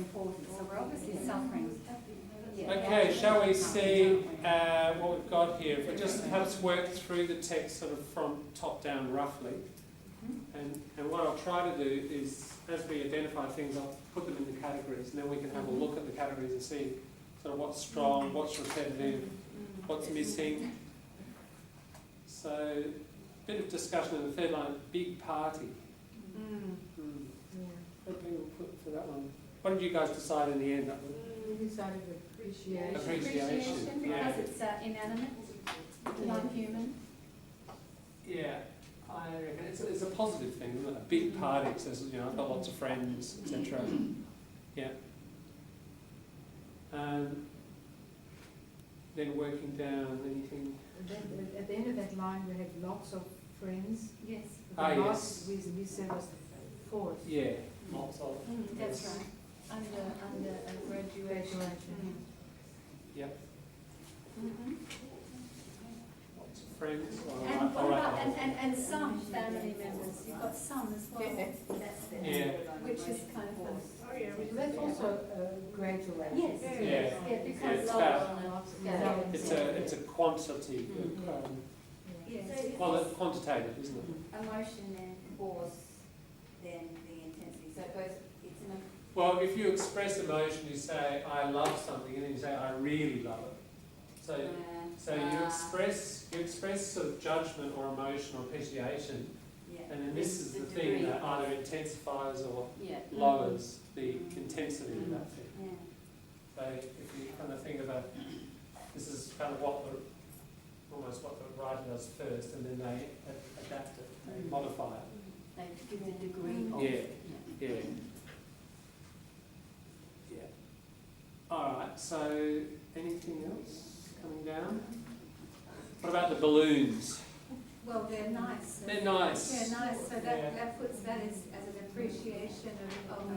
important. So we're obviously suffering. Yeah. Okay, shall we see what we've got here? If we just have us work through the text sort of from top down roughly. And what I'll try to do is, as we identify things, I'll put them in the categories, and then we can have a look at the categories and see sort of what's strong, what's repetitive, what's missing. So, a bit of discussion in the third line, big party. What do we put for that one? What did you guys decide in the end? We decided appreciation. Appreciation, because it's inanimate, non-human. Yeah, I reckon it's a positive thing, isn't it? A big party, it says, you know, I've got lots of friends, etc. Yeah. Then working down, anything? Then, at the end of that line, we had lots of friends. Yes. The last we said was the fourth. Yeah, lots of. That's right. Under a graduation. Yep. Mm-hmm. Lots of friends. And what about and some family members? You've got some as well. That's there. Yeah. Which is kind of a, That's also graduation. yes. Yeah. Yeah, because It's lots. It's a quantity. Yes. Well, it's quantitative, isn't it? Emotion and force, then the intensity. So both, it's an. Well, if you express emotion, you say, I love something, and then you say, I really love it. So you express sort of judgment or emotion or appreciation, and then this is the thing that either intensifies or lowers the intensity of that thing. Yeah. So if you kind of think about, this is kind of almost what the writer does first, and then they adapt it, they modify it. They give a degree of. Yeah. Alright, so anything else coming down? What about the balloons? Well, they're nice. They're nice. They're nice, so that puts that as an appreciation of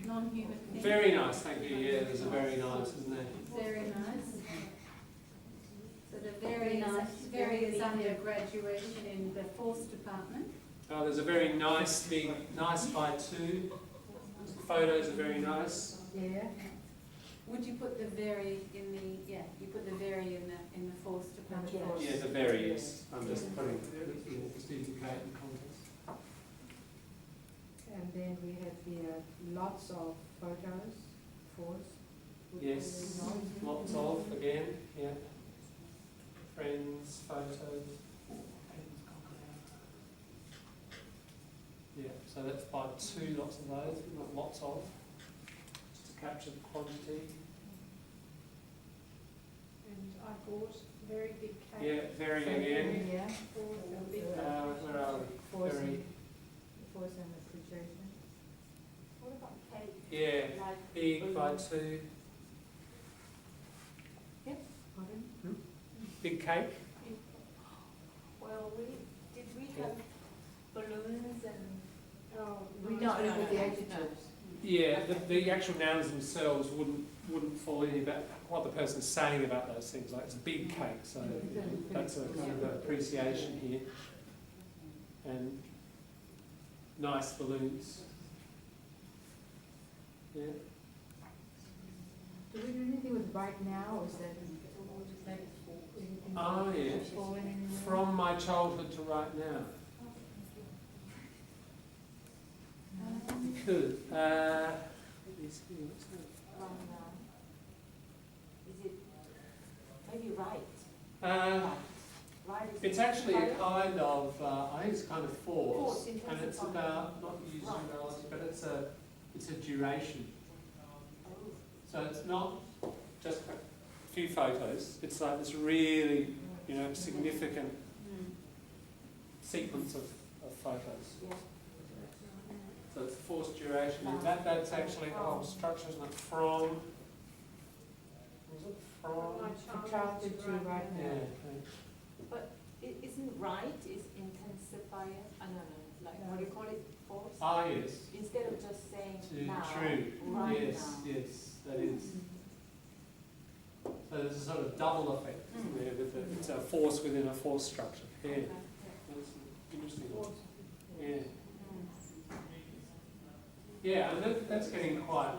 non-human things. Very nice, thank you. Yeah, there's a very nice, isn't there? Very nice. So the very is under graduation in the force department. Oh, there's a very nice big, nice by two. The photos are very nice. Yeah. Would you put the very in the, you put the very in the force department? Yeah, the very is. I'm just putting it just to indicate the context. And then we have here lots of photos, force. Yes, lots of, again, yeah. Friends, photos. Yeah, so that's by two, lots of those, not lots of, just to capture the quantity. And I bought very big cake. Yeah, very again. Yeah. Where are we? Force Very. Force and appreciation. What about cake? Yeah, Like big by two. Pardon? Big cake. Well, did we have balloons and? Oh, We don't know the adjectives. Yeah, the actual nouns themselves wouldn't fall in about what the person's saying about those things. Like it's a big cake, so that's a kind of appreciation here. And nice balloons. Yeah. Do we do anything with right now, or is that? Ah, yes. From my childhood to right now. We could. Let me see, what's that? Is it maybe right? Right is It's actually a kind of, I think it's kind of force, and it's about not using reality, but it's a duration. So it's not just a few photos. It's like this really, significant sequence of photos. So it's forced duration. And that's actually the whole structure, isn't it? From. Was it from? From childhood to right now. Yeah. Okay. Isn't right is intensifier? I don't know. Like what do you call it? Force. Ah, yes. Instead of just saying To now. true. Right Yes, now. yes, that is. So there's a sort of double effect, isn't there? It's a force within a force structure. Yeah. Okay. That's interesting. Yeah. Yeah, and that's getting quite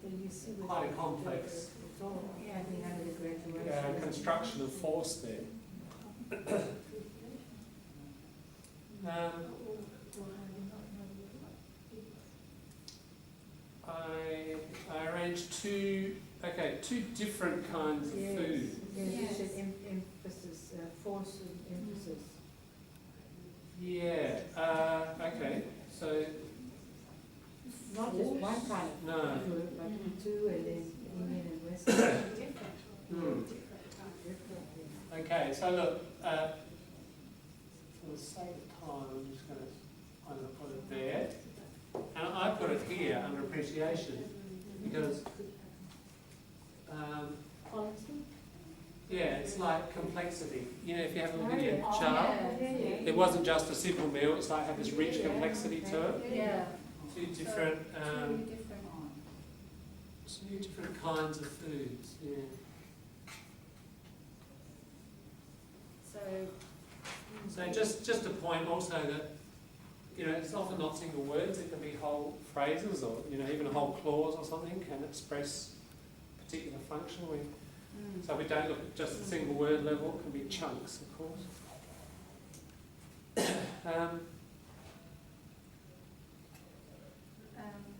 Then you see with a the- complex It's all happening under the graduation. construction of force there. I arranged two different kinds of Yes, food. yes, you Yes. said emphasis, force and emphasis. Yeah, okay, so, Not just one kind of no. food, but two, and then Indian and Western. Hmm. Different, yeah. Okay, so look, for the sake of time, I'm going to put it there. And I put it here under appreciation because, yeah, it's like complexity. You know, if you have a look at your Oh, chart, yeah, yeah. it wasn't just a simple meal, it's like had this rich complexity to it. Yeah. Two different, Two different. two different kinds of foods, yeah. So, So just a point also that, you know, it's often not single words, it can be whole phrases or, you know, even a whole clause or something can express a particular function. So we don't look at just the single word level, it can be chunks, of course.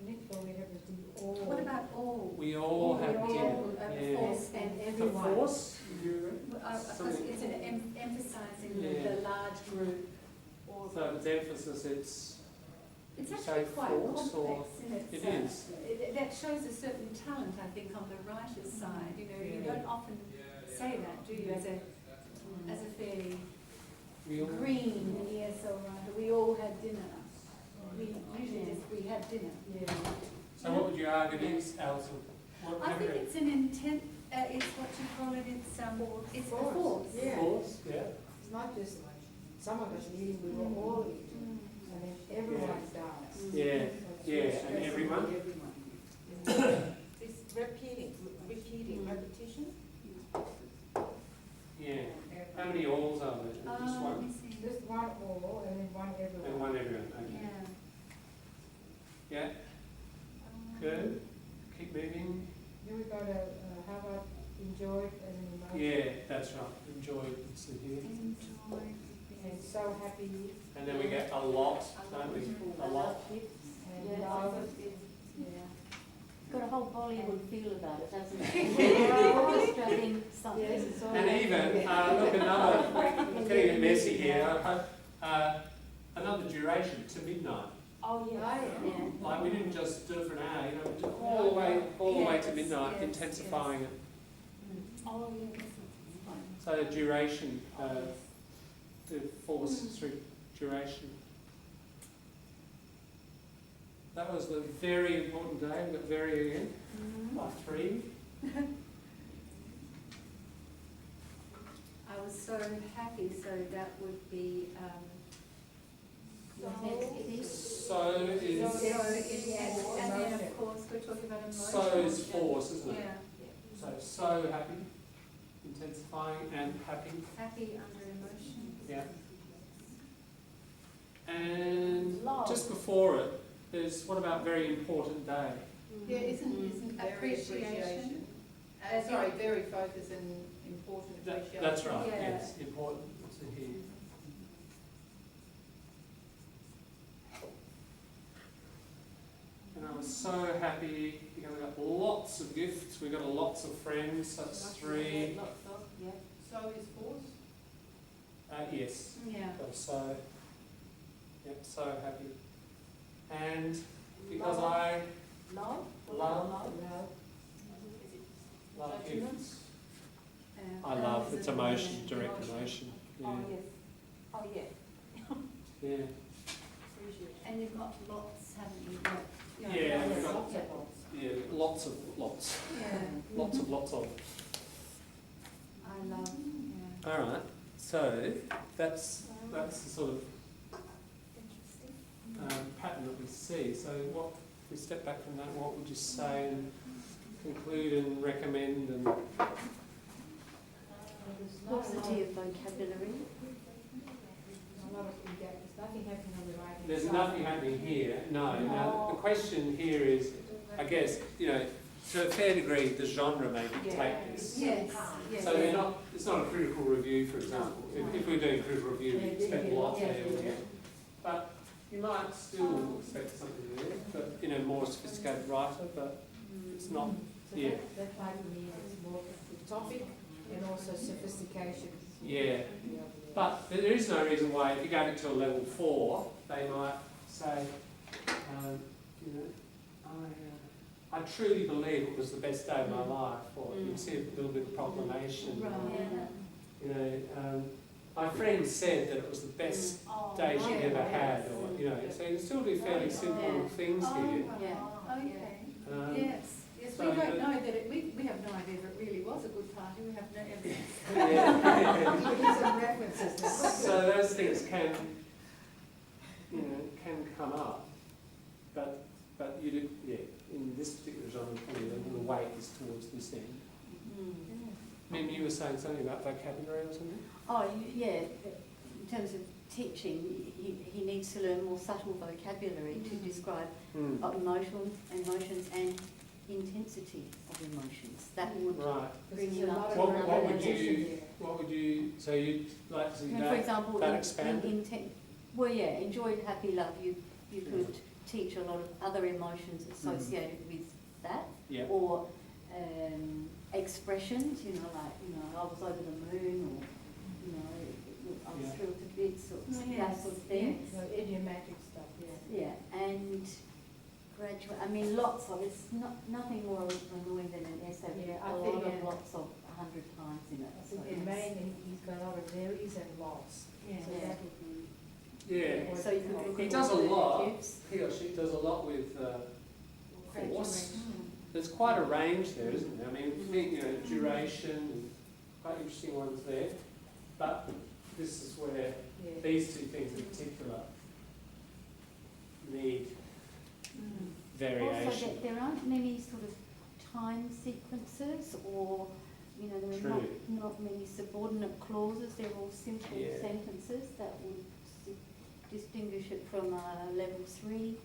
Next one we have is the all. what about all? We all have all, dinner. Yeah. Force and The everyone. force, you Because it's an emphasising Yeah. the large group. Or so if it's emphasis, it's it's you actually say quite force or- complex, isn't it? it So is. that shows a certain talent, I think, on the writer's side. You know, you Yeah. don't often say that, do you? As a fairly we all, green ESL writer, we all had dinner. We usually just we had dinner. Yeah. So what would you argue is, Alison? What I think memory? it's an intent. It's what you call it. It's a force. Yeah. Force, yeah. It's not just some of us eating, we were all eating, and then everyone's down. Yeah, So it's yeah, stressful and everyone? everyone. It's repeating, repetition. Yeah. How many alls are there? Just Let one? me see. Just one all, and then one everyone. And one everyone, okay. Yeah. Yeah, good. Keep moving. Then we got how about enjoyed as an emotion? Yeah, that's right. Enjoy it's in here. Enjoy. And so happy, And then we get a lot, don't we? A lot. and love. Yeah. Got a whole Bollywood feel about it, doesn't it? Orchestrating something. Yes, it's all. And even, look, another, it's getting a bit messy here. Another duration to midnight. Oh, yes. Yeah. Like we didn't just do it for an hour, you know, we did all the way to Yes, midnight, yes, intensifying it. Oh, yes. So duration, the force through duration. That was the very important day. We got very again by 3. I was so happy, so that would be, So is and then of course we're talking about emotion. so is force, isn't it? Yeah, So happy, intensifying and happy. happy under emotion. Yeah. And Love. just before it, there's what about very important day? Yeah, isn't very Appreciation. sorry, very focused and important appreciation. That's right. Yeah. Yes, important to hear. And I was so happy because I got lots of gifts. We got lots of friends. That's 3. Lots of, yeah. So is force? Yes. Yeah. I was so, yep, so happy. And because I Love? Love. Love. love gifts, Yeah. I love it's emotion, direct emotion. Yeah. Oh, yes. Oh, yeah. Yeah. Appreciation. And you've got lots, haven't you? Yeah, lots. we've got- Lots of lots. Yeah, lots of lots. Yeah, Lots of. I love, yeah. All right. So that's the sort of pattern that we see. So what if we step back from that? What would you say and conclude and recommend and Paucity of vocabulary. there's nothing happening on the right hand side. There's nothing happening here, no. Now, the question here is, I guess, you know, to a fair degree, the genre may dictate this. Yes, yes. So they're not, it's not a critical review, for example. If we're doing critical review, we expect a lot there. But you might still expect something there, but, you know, more sophisticated writer, but it's not, So yeah. that might mean it's more the topic and also sophistication. Yeah. But there is no reason why, if you go to a level 4, they might say, you know, I truly believe it was the best day of my life, or you see a little bit of proclamation. Right. You know, my friend said that it was the best day she'd ever had, or, you know, so you can still do fairly simple things here. Okay. Yes. Yes, we so don't know that it, we have no idea if it really was a good party. We have no evidence. Yeah. Give me some references now. So those things can, you know, can come up, but you do, yeah, in this particular genre, probably the weight is towards this end. Maybe you were saying something about vocabulary or something? Oh, yeah, in terms of teaching, he needs to learn more subtle vocabulary to describe emotions and intensity of emotions. That would Right. bring him up to What another would level. you, so you'd like to see And that, for example, that expanded? enjoyed happy love, you could teach a lot of other emotions associated with that, Yeah. or expressions, you know, like, you know, I was over the moon, or, you know, I was thrilled to bits, or that sort of thing. So idiomatic stuff, Yeah, and graduate, I mean, lots of, it's nothing more annoying than an essay with Yeah, I a think, lot of yeah. lots of 100 times in it. I So think in it's- Maine, he's got a lot of varies and lots. Yeah. So that would be. Yeah. So you could look He at does a lot, alternatives. he or she does a lot with force. Graduation. There's quite a range there, isn't there? I mean, if you think, you know, duration, quite interesting ones there. But this is where Yeah. these two things in particular need variation. Also, that there aren't many sort of time sequences, or, you know, there are True. not many subordinate clauses. They're all simple Yeah. sentences that would distinguish it from a level 3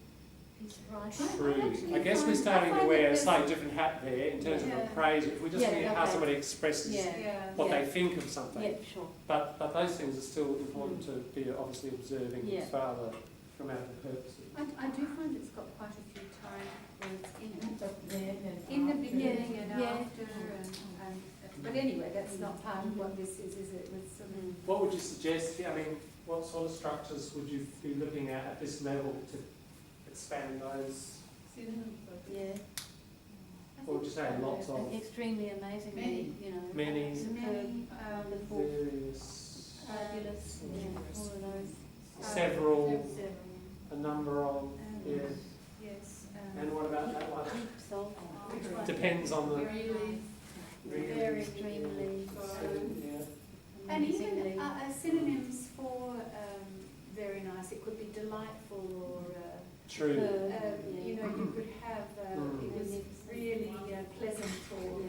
piece of writing. True. I guess we're starting to wear a slightly different hat there in terms of Yeah. appraisal. If we just look at how okay. somebody expresses Yeah. what Yeah. they think of something. Yeah, sure. But those things are still important to be obviously observing Yeah. for other grammatical purposes. I do find it's got quite a few time words in it. But then and In the after. beginning and Yeah. after, and but anyway, that's not part of what this is it? It's sort of What would you suggest? I mean, what sort of structures would you be looking at this level to expand those? synonyms. Yeah. What would you say? Lots of, Extremely amazingly, Many. you know. Many. Superb, Many, wonderful, various, fabulous, yeah, all of those. several, Several. a number of, yeah. Yes. And what about that one? Heaps of. Which one? Depends on the. Really, Really. very Extremely. Yeah. And even amazingly. synonyms for very nice. It could be delightful or. True. You know, you could have, it was really pleasant or,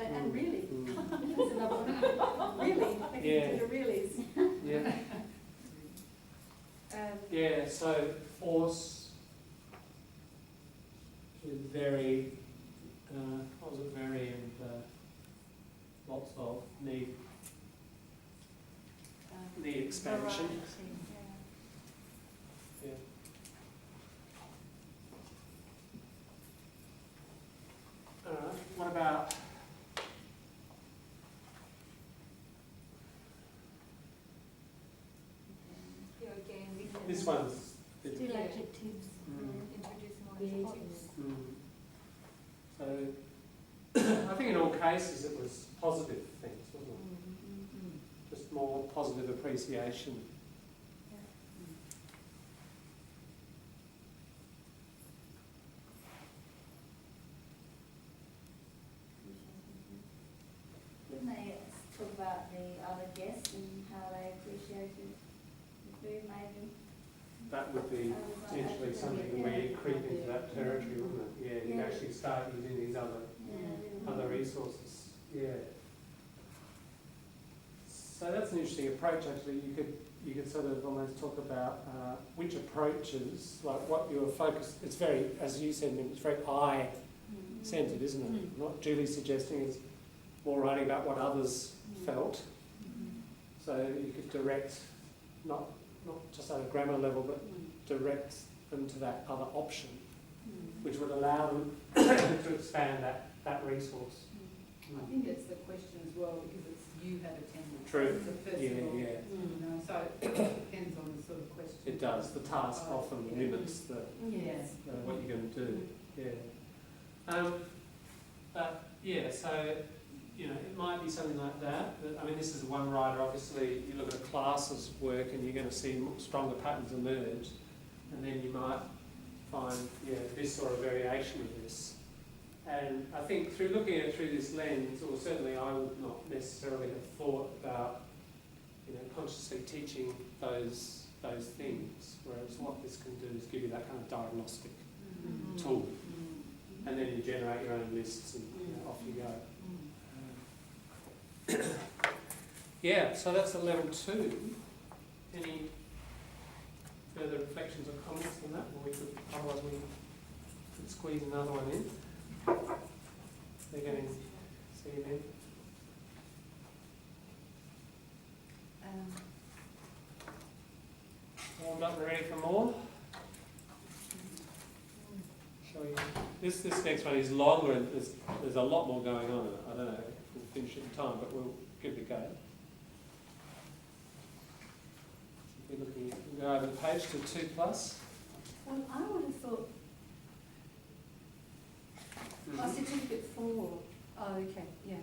and really, that's another one, really, I can Yeah. do the reallys. Yeah. Yeah, so force with very, what was it, very and lots of need expansion. Yeah. Alright, what about this one's? Still adjectives. Introduce more Yeah. adjectives. So, I think in all cases it was positive things, wasn't it? Just more positive appreciation. Didn't they talk about the other guests and how they appreciated the food maybe? That would be potentially something where you creep into that territory, wouldn't it? Yeah, you Yeah. actually start using these other resources. Yeah. So that's an interesting approach actually. You could you could sort of almost talk about which approaches, like what your focus, it's very, as you said, it's very I-centred, isn't it? What Julie's suggesting is more writing about what others felt. So you could direct, not just at a grammar level, but direct them to that other option, which would allow them to expand that resource. I think it's the question as well, because it's you have attended. True. It's a personal, Yeah. you know, so it depends on the sort of question. It does. The task often limits the Yes. what you're going to do. Yeah. But yeah, so you know, it might be something like that. But, I mean, this is one writer. Obviously, you look at a class's work, and you're going to see stronger patterns emerge, and then you might find this or a variation of this. And I think through looking at it through this lens, or certainly I would not necessarily have thought about, consciously teaching those things. Whereas what this can do is give you that kind of diagnostic tool, and then you generate your own lists, and off you go. So that's at level 2. Any further reflections or comments on that? Or otherwise we could squeeze another one in. They're getting seen in. Warmed up and ready for more? Shall we? This next one is longer, and there's a lot more going on in it. I don't know if we'll finish it in time, but we'll give it a go. We're looking at, we'll go over the page to 2+. Well, I would have thought certificate 4. Oh, okay, yeah.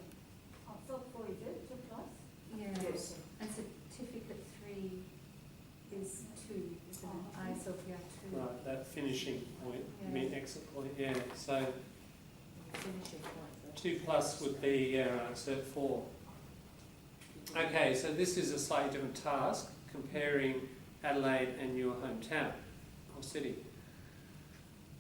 I thought 4 is it, 2+? Yeah. Yes. And certificate 3 is 2, isn't it? ISLPR 2. Right, that finishing point, Yeah. mean exit point, yeah. So Finishing point. 2+ would be cert 4. Okay, so this is a slightly different task, comparing Adelaide and your hometown or city.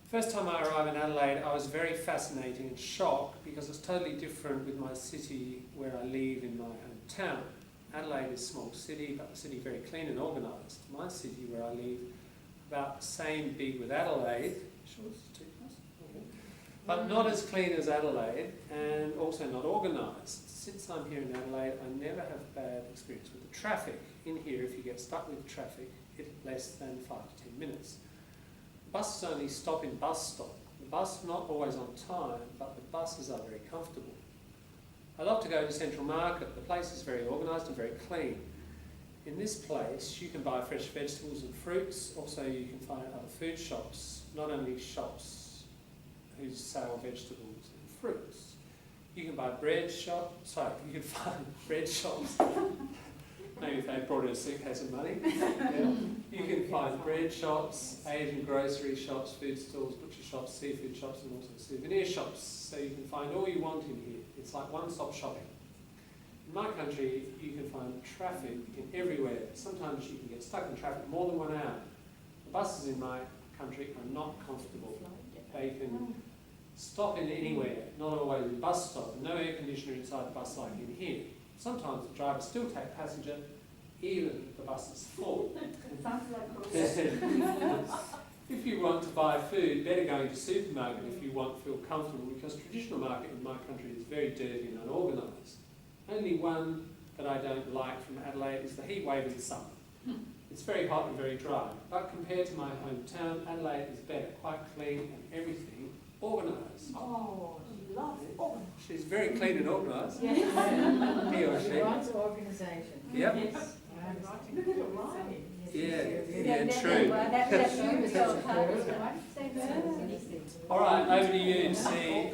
First time I arrived in Adelaide, I was very fascinated and shocked because it's totally different with my city where I live in my hometown. Adelaide is a small city, but the city very clean and organised. My city where I live, about the same big with Adelaide, sure it's 2+, okay, but not as clean as Adelaide and also not organised. Since I'm here in Adelaide, I never have bad experience with the traffic. In here, if you get stuck with traffic, it's less than 5 to 10 minutes. Buses only stop in bus stop. The bus is not always on time, but the buses are very comfortable. I love to go to Central Market. The place is very organised and very clean. In this place, you can buy fresh vegetables and fruits. Also, you can find other food shops, not only shops who sell vegetables and fruits. You can buy you can find bread shops. Maybe if they brought in a suitcase of money. Yeah. You can find bread shops, Asian grocery shops, food stalls, butcher shops, seafood shops, and also souvenir shops. So you can find all you want in here. It's like one-stop shopping. In my country, you can find traffic in everywhere. Sometimes you can get stuck in traffic more than 1 hour. The buses in my country are not comfortable. They can stop in anywhere, not always in bus stop, and no air conditioner inside the bus like in here. Sometimes the drivers still take passenger, even if the bus is full. Sounds like If you want to buy food, better go into supermarket if you want to feel comfortable, because traditional market in my country is very dirty and unorganised. Only one that I don't like from Adelaide is the heat wave in summer. It's very hot and very dry, but compared to my hometown, Adelaide is better, quite clean and everything organised. Oh, she loves it. She's very clean and organised. Yes. He or she. Right to organisation. Yep. Yes. Look at her writing. True. That's you as well, Carl. All right, over to you to see